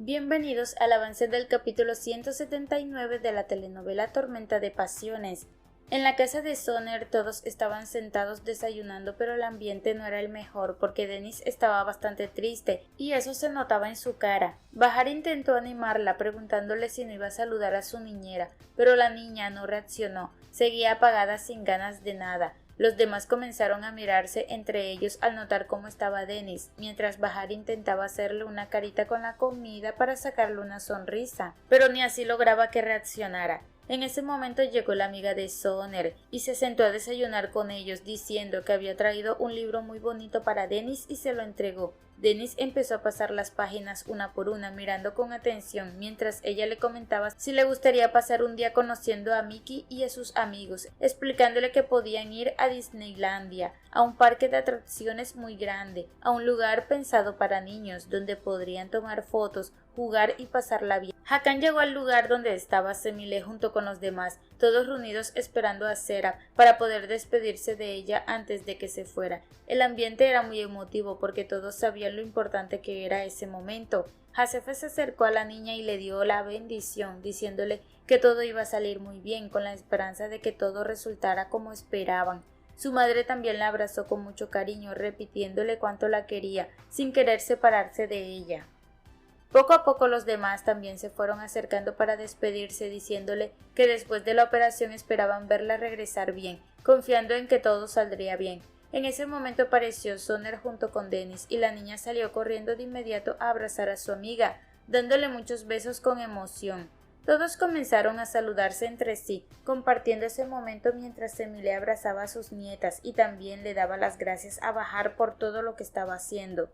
Bienvenidos al avance del capítulo 179 de la telenovela Tormenta de Pasiones. En la casa de Sonner todos estaban sentados desayunando, pero el ambiente no era el mejor porque Dennis estaba bastante triste y eso se notaba en su cara. Bahar intentó animarla preguntándole si no iba a saludar a su niñera, pero la niña no reaccionó, seguía apagada sin ganas de nada. Los demás comenzaron a mirarse entre ellos al notar cómo estaba Dennis, mientras Bahar intentaba hacerle una carita con la comida para sacarle una sonrisa, pero ni así lograba que reaccionara. En ese momento llegó la amiga de Sonner y se sentó a desayunar con ellos diciendo que había traído un libro muy bonito para Dennis y se lo entregó. Dennis empezó a pasar las páginas una por una mirando con atención mientras ella le comentaba si le gustaría pasar un día conociendo a Mickey y a sus amigos, explicándole que podían ir a Disneylandia, a un parque de atracciones muy grande, a un lugar pensado para niños donde podrían tomar fotos, jugar y pasarla bien. Hakan llegó al lugar donde estaba Semile junto con los demás, todos reunidos esperando a Serap para poder despedirse de ella antes de que se fuera. El ambiente era muy emotivo porque todos sabían lo importante que era ese momento. Josefa se acercó a la niña y le dio la bendición, diciéndole que todo iba a salir muy bien, con la esperanza de que todo resultara como esperaban. Su madre también la abrazó con mucho cariño, repitiéndole cuánto la quería, sin querer separarse de ella. Poco a poco los demás también se fueron acercando para despedirse, diciéndole que después de la operación esperaban verla regresar bien, confiando en que todo saldría bien. En ese momento apareció Sonner junto con Dennis y la niña salió corriendo de inmediato a abrazar a su amiga, dándole muchos besos con emoción. Todos comenzaron a saludarse entre sí, compartiendo ese momento mientras Semile abrazaba a sus nietas y también le daba las gracias a Bahar por todo lo que estaba haciendo.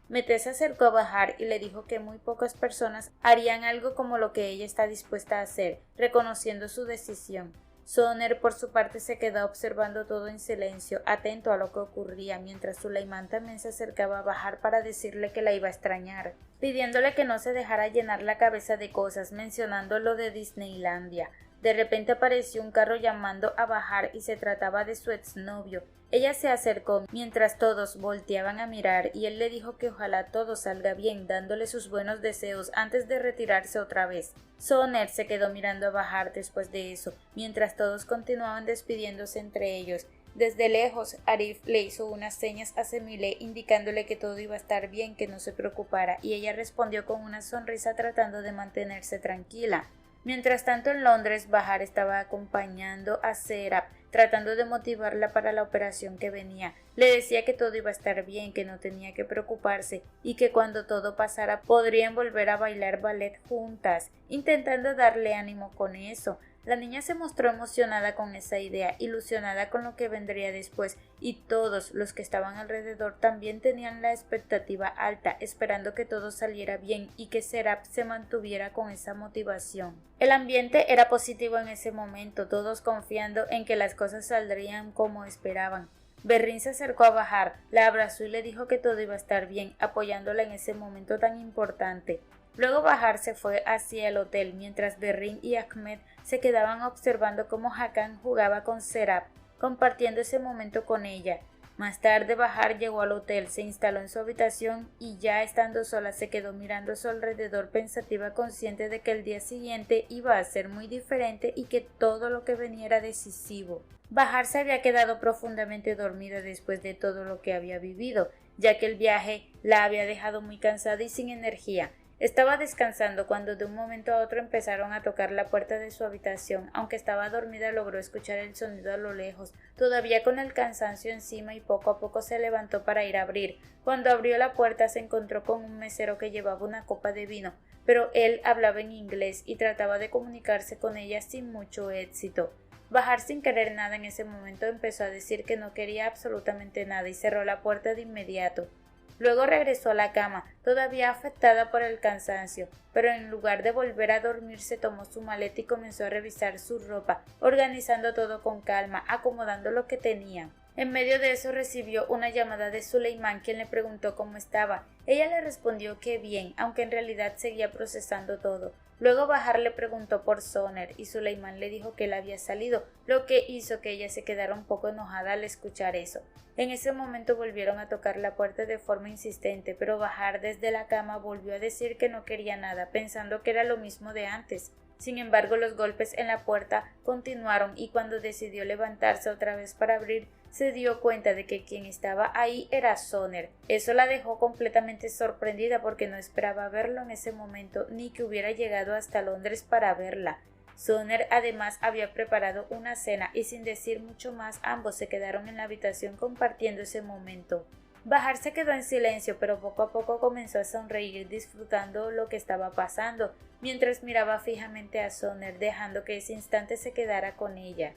Mete se acercó a Bahar y le dijo que muy pocas personas harían algo como lo que ella está dispuesta a hacer, reconociendo su decisión. Sonner por su parte se quedó observando todo en silencio, atento a lo que ocurría, mientras Suleiman también se acercaba a Bahar para decirle que la iba a extrañar, pidiéndole que no se dejara llenar la cabeza de cosas, mencionando lo de Disneylandia. De repente apareció un carro llamando a Bahar y se trataba de su exnovio. Ella se acercó mientras todos volteaban a mirar y él le dijo que ojalá todo salga bien, dándole sus buenos deseos antes de retirarse otra vez. Sonner se quedó mirando a Bahar después de eso, mientras todos continuaban despidiéndose entre ellos. Desde lejos, Arif le hizo unas señas a Semile indicándole que todo iba a estar bien, que no se preocupara, y ella respondió con una sonrisa tratando de mantenerse tranquila. Mientras tanto en Londres, Bahar estaba acompañando a Serap, tratando de motivarla para la operación que venía. Le decía que todo iba a estar bien, que no tenía que preocuparse y que cuando todo pasara podrían volver a bailar ballet juntas, intentando darle ánimo con eso. La niña se mostró emocionada con esa idea, ilusionada con lo que vendría después, y todos los que estaban alrededor también tenían la expectativa alta, esperando que todo saliera bien y que Serap se mantuviera con esa motivación. El ambiente era positivo en ese momento, todos confiando en que las cosas saldrían como esperaban. Berrín se acercó a Bahar, la abrazó y le dijo que todo iba a estar bien, apoyándola en ese momento tan importante. Luego Bahar se fue hacia el hotel, mientras Berrín y Ahmed se quedaban observando cómo Hakan jugaba con Serap, compartiendo ese momento con ella. Más tarde Bahar llegó al hotel, se instaló en su habitación y ya estando sola se quedó mirando a su alrededor pensativa, consciente de que el día siguiente iba a ser muy diferente y que todo lo que venía era decisivo. Bahar se había quedado profundamente dormida después de todo lo que había vivido, ya que el viaje la había dejado muy cansada y sin energía. Estaba descansando cuando de un momento a otro empezaron a tocar la puerta de su habitación. Aunque estaba dormida logró escuchar el sonido a lo lejos, todavía con el cansancio encima, y poco a poco se levantó para ir a abrir. Cuando abrió la puerta se encontró con un mesero que llevaba una copa de vino, pero él hablaba en inglés y trataba de comunicarse con ella sin mucho éxito. Bahar, sin querer nada en ese momento, empezó a decir que no quería absolutamente nada y cerró la puerta de inmediato. Luego regresó a la cama, todavía afectada por el cansancio, pero en lugar de volver a dormirse tomó su maleta y comenzó a revisar su ropa, organizando todo con calma, acomodando lo que tenía. En medio de eso recibió una llamada de Suleimán, quien le preguntó cómo estaba. Ella le respondió que bien, aunque en realidad seguía procesando todo. Luego Bahar le preguntó por Soner y Suleimán le dijo que él había salido, lo que hizo que ella se quedara un poco enojada al escuchar eso. En ese momento volvieron a tocar la puerta de forma insistente, pero Bahar desde la cama volvió a decir que no quería nada, pensando que era lo mismo de antes. Sin embargo, los golpes en la puerta continuaron y cuando decidió levantarse otra vez para abrir, se dio cuenta de que quien estaba ahí era Soner. Eso la dejó completamente sorprendida porque no esperaba verlo en ese momento ni que hubiera llegado hasta Londres para verla. Soner además había preparado una cena y sin decir mucho más ambos se quedaron en la habitación compartiendo ese momento. Bahar se quedó en silencio, pero poco a poco comenzó a sonreír disfrutando lo que estaba pasando, mientras miraba fijamente a Soner, dejando que ese instante se quedara con ella.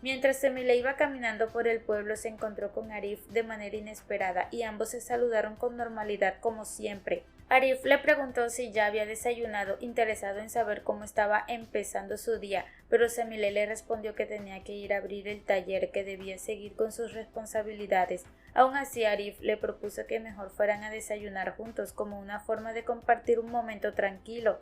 Mientras Cemile iba caminando por el pueblo se encontró con Arif de manera inesperada y ambos se saludaron con normalidad como siempre. Arif le preguntó si ya había desayunado, interesado en saber cómo estaba empezando su día, pero Cemile le respondió que tenía que ir a abrir el taller, que debía seguir con sus responsabilidades. Aún así, Arif le propuso que mejor fueran a desayunar juntos como una forma de compartir un momento tranquilo,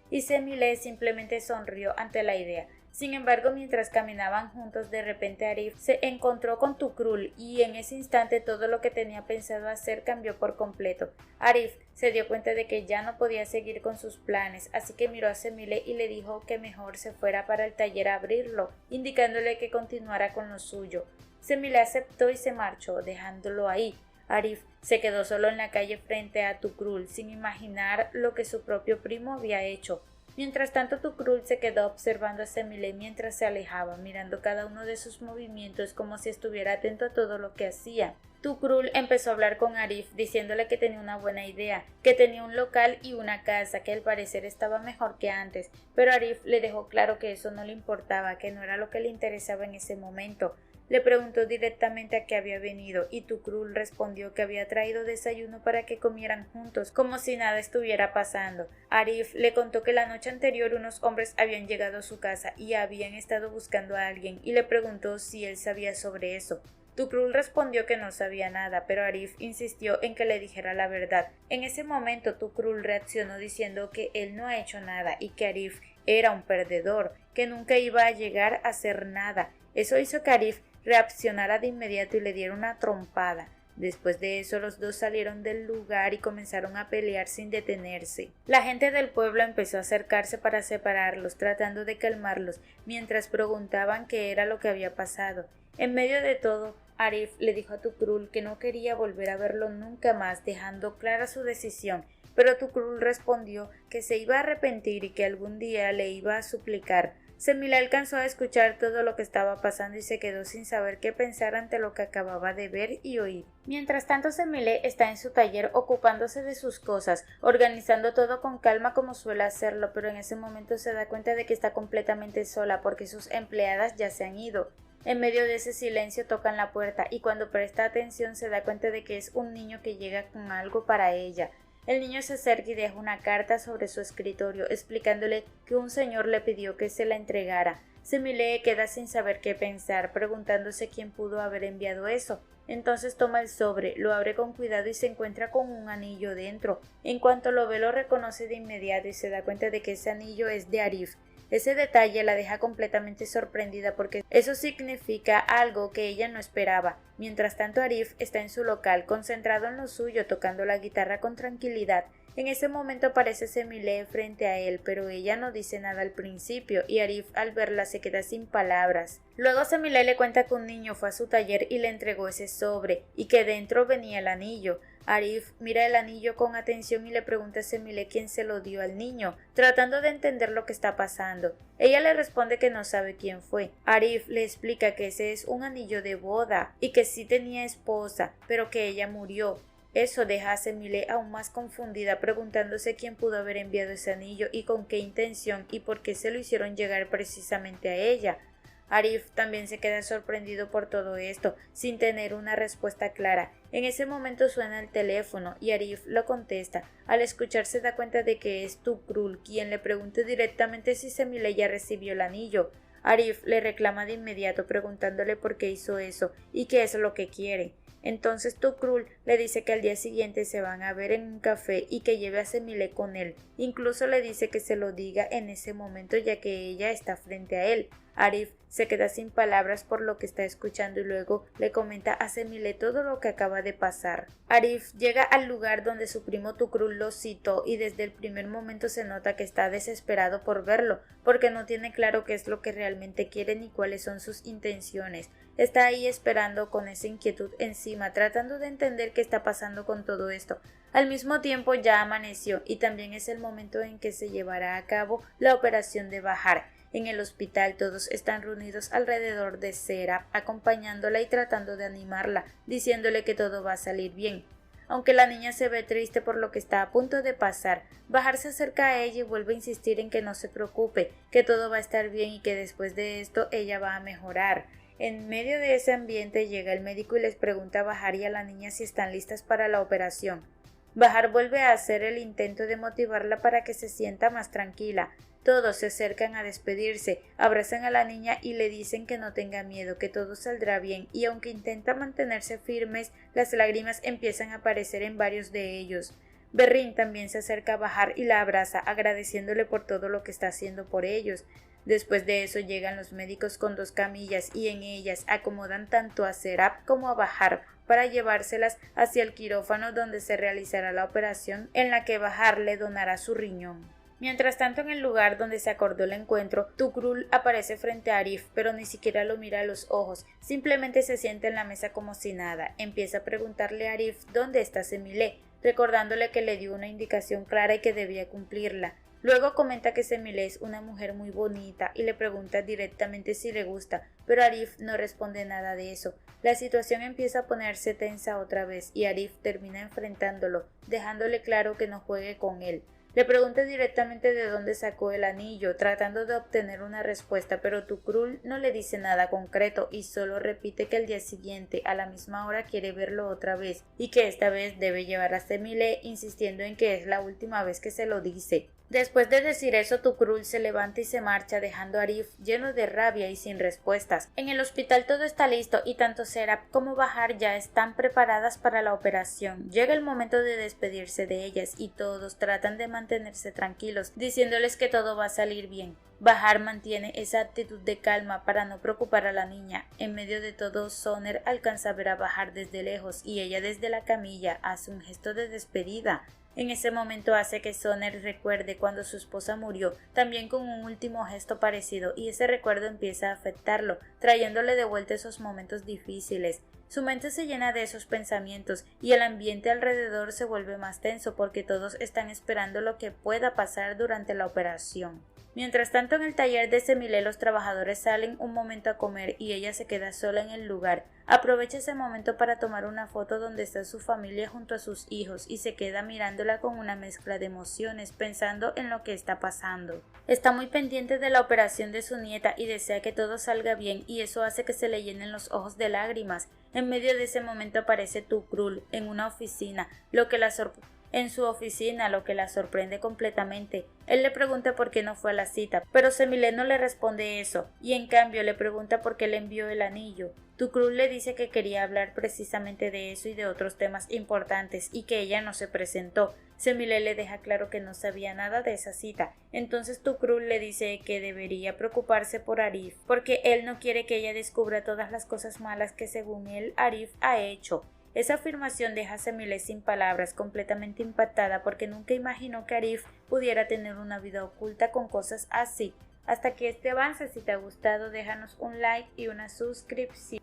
y Cemile simplemente sonrió ante la idea. Sin embargo, mientras caminaban juntos, de repente Arif se encontró con Tukrul y en ese instante todo lo que tenía pensado hacer cambió por completo. Arif se dio cuenta de que ya no podía seguir con sus planes, así que miró a Cemile y le dijo que mejor se fuera para el taller a abrirlo, indicándole que continuara con lo suyo. Cemile aceptó y se marchó, dejándolo ahí. Arif se quedó solo en la calle frente a Tukrul, sin imaginar lo que su propio primo había hecho. Mientras tanto, Tukrul se quedó observando a Cemile mientras se alejaba, mirando cada uno de sus movimientos como si estuviera atento a todo lo que hacía. Tukrul empezó a hablar con Arif, diciéndole que tenía una buena idea, que tenía un local y una casa, que al parecer estaba mejor que antes, pero Arif le dejó claro que eso no le importaba, que no era lo que le interesaba en ese momento. Le preguntó directamente a qué había venido y Tukrul respondió que había traído desayuno para que comieran juntos, como si nada estuviera pasando. Arif le contó que la noche anterior unos hombres habían llegado a su casa y habían estado buscando a alguien y le preguntó si él sabía sobre eso. Tukrul respondió que no sabía nada, pero Arif insistió en que le dijera la verdad. En ese momento Tukrul reaccionó diciendo que él no ha hecho nada y que Arif era un perdedor, que nunca iba a llegar a hacer nada. Eso hizo que Arif reaccionara de inmediato y le diera una trompada. Después de eso los dos salieron del lugar y comenzaron a pelear sin detenerse. La gente del pueblo empezó a acercarse para separarlos, tratando de calmarlos, mientras preguntaban qué era lo que había pasado. En medio de todo, Arif le dijo a Tukrul que no quería volver a verlo nunca más, dejando clara su decisión, pero Tukrul respondió que se iba a arrepentir y que algún día le iba a suplicar. Cemile alcanzó a escuchar todo lo que estaba pasando y se quedó sin saber qué pensar ante lo que acababa de ver y oír. Mientras tanto, Cemile está en su taller ocupándose de sus cosas, organizando todo con calma como suele hacerlo, pero en ese momento se da cuenta de que está completamente sola porque sus empleadas ya se han ido. En medio de ese silencio tocan la puerta y cuando presta atención se da cuenta de que es un niño que llega con algo para ella. El niño se acerca y deja una carta sobre su escritorio, explicándole que un señor le pidió que se la entregara. Cemile queda sin saber qué pensar, preguntándose quién pudo haber enviado eso. Entonces toma el sobre, lo abre con cuidado y se encuentra con un anillo dentro. En cuanto lo ve, lo reconoce de inmediato y se da cuenta de que ese anillo es de Arif. Ese detalle la deja completamente sorprendida porque eso significa algo que ella no esperaba. Mientras tanto, Arif está en su local, concentrado en lo suyo, tocando la guitarra con tranquilidad. En ese momento aparece Cemile frente a él, pero ella no dice nada al principio y Arif al verla se queda sin palabras. Luego Cemile le cuenta que un niño fue a su taller y le entregó ese sobre y que dentro venía el anillo. Arif mira el anillo con atención y le pregunta a Cemile quién se lo dio al niño, tratando de entender lo que está pasando. Ella le responde que no sabe quién fue. Arif le explica que ese es un anillo de boda y que sí tenía esposa, pero que ella murió. Eso deja a Cemile aún más confundida, preguntándose quién pudo haber enviado ese anillo y con qué intención y por qué se lo hicieron llegar precisamente a ella. Arif también se queda sorprendido por todo esto, sin tener una respuesta clara. En ese momento suena el teléfono y Arif lo contesta. Al escuchar se da cuenta de que es Tukrul quien le pregunta directamente si Cemile ya recibió el anillo. Arif le reclama de inmediato preguntándole por qué hizo eso y qué es lo que quiere. Entonces Tukrul le dice que al día siguiente se van a ver en un café y que lleve a Semile con él. Incluso le dice que se lo diga en ese momento ya que ella está frente a él. Arif se queda sin palabras por lo que está escuchando y luego le comenta a Semile todo lo que acaba de pasar. Arif llega al lugar donde su primo Tukrul lo citó y desde el primer momento se nota que está desesperado por verlo, porque no tiene claro qué es lo que realmente quiere ni cuáles son sus intenciones. Está ahí esperando con esa inquietud encima, tratando de entender qué está pasando con todo esto. Al mismo tiempo ya amaneció y también es el momento en que se llevará a cabo la operación de Bahar. En el hospital todos están reunidos alrededor de Serap, acompañándola y tratando de animarla, diciéndole que todo va a salir bien. Aunque la niña se ve triste por lo que está a punto de pasar, Bahar se acerca a ella y vuelve a insistir en que no se preocupe, que todo va a estar bien y que después de esto ella va a mejorar. En medio de ese ambiente llega el médico y les pregunta a Bahar y a la niña si están listas para la operación. Bahar vuelve a hacer el intento de motivarla para que se sienta más tranquila. Todos se acercan a despedirse, abrazan a la niña y le dicen que no tenga miedo, que todo saldrá bien, y aunque intenta mantenerse firmes, las lágrimas empiezan a aparecer en varios de ellos. Berrín también se acerca a Bahar y la abraza, agradeciéndole por todo lo que está haciendo por ellos. Después de eso llegan los médicos con 2 camillas y en ellas acomodan tanto a Serap como a Bahar para llevárselas hacia el quirófano donde se realizará la operación en la que Bahar le donará su riñón. Mientras tanto, en el lugar donde se acordó el encuentro, Tukrul aparece frente a Arif, pero ni siquiera lo mira a los ojos, simplemente se sienta en la mesa como si nada. Empieza a preguntarle a Arif dónde está Semile, recordándole que le dio una indicación clara y que debía cumplirla. Luego comenta que Semile es una mujer muy bonita y le pregunta directamente si le gusta, pero Arif no responde nada de eso. La situación empieza a ponerse tensa otra vez y Arif termina enfrentándolo, dejándole claro que no juegue con él. Le pregunta directamente de dónde sacó el anillo, tratando de obtener una respuesta, pero Tukrul no le dice nada concreto y solo repite que el día siguiente, a la misma hora, quiere verlo otra vez y que esta vez debe llevar a Semile, insistiendo en que es la última vez que se lo dice. Después de decir eso, Tukrul se levanta y se marcha, dejando a Arif lleno de rabia y sin respuestas. En el hospital todo está listo y tanto Serap como Bahar ya están preparadas para la operación. Llega el momento de despedirse de ellas y todos tratan de mantenerse tranquilos, diciéndoles que todo va a salir bien. Bahar mantiene esa actitud de calma para no preocupar a la niña. En medio de todo, Soner alcanza a ver a Bahar desde lejos y ella desde la camilla hace un gesto de despedida. En ese momento hace que Soner recuerde cuando su esposa murió, también con un último gesto parecido, y ese recuerdo empieza a afectarlo, trayéndole de vuelta esos momentos difíciles. Su mente se llena de esos pensamientos y el ambiente alrededor se vuelve más tenso porque todos están esperando lo que pueda pasar durante la operación. Mientras tanto, en el taller de Semile los trabajadores salen un momento a comer y ella se queda sola en el lugar. Aprovecha ese momento para tomar una foto donde está su familia junto a sus hijos y se queda mirándola con una mezcla de emociones, pensando en lo que está pasando. Está muy pendiente de la operación de su nieta y desea que todo salga bien, y eso hace que se le llenen los ojos de lágrimas. En medio de ese momento aparece Tukrul en una oficina, lo que la sorprende completamente. Él le pregunta por qué no fue a la cita, pero Semile no le responde eso, y en cambio le pregunta por qué le envió el anillo. Tukrul le dice que quería hablar precisamente de eso y de otros temas importantes, y que ella no se presentó. Semile le deja claro que no sabía nada de esa cita. Entonces Tukrul le dice que debería preocuparse por Arif, porque él no quiere que ella descubra todas las cosas malas que según él Arif ha hecho. Esa afirmación deja a Semile sin palabras, completamente impactada porque nunca imaginó que Arif pudiera tener una vida oculta con cosas así. Hasta aquí este avance. Si te ha gustado, déjanos un like y una suscripción.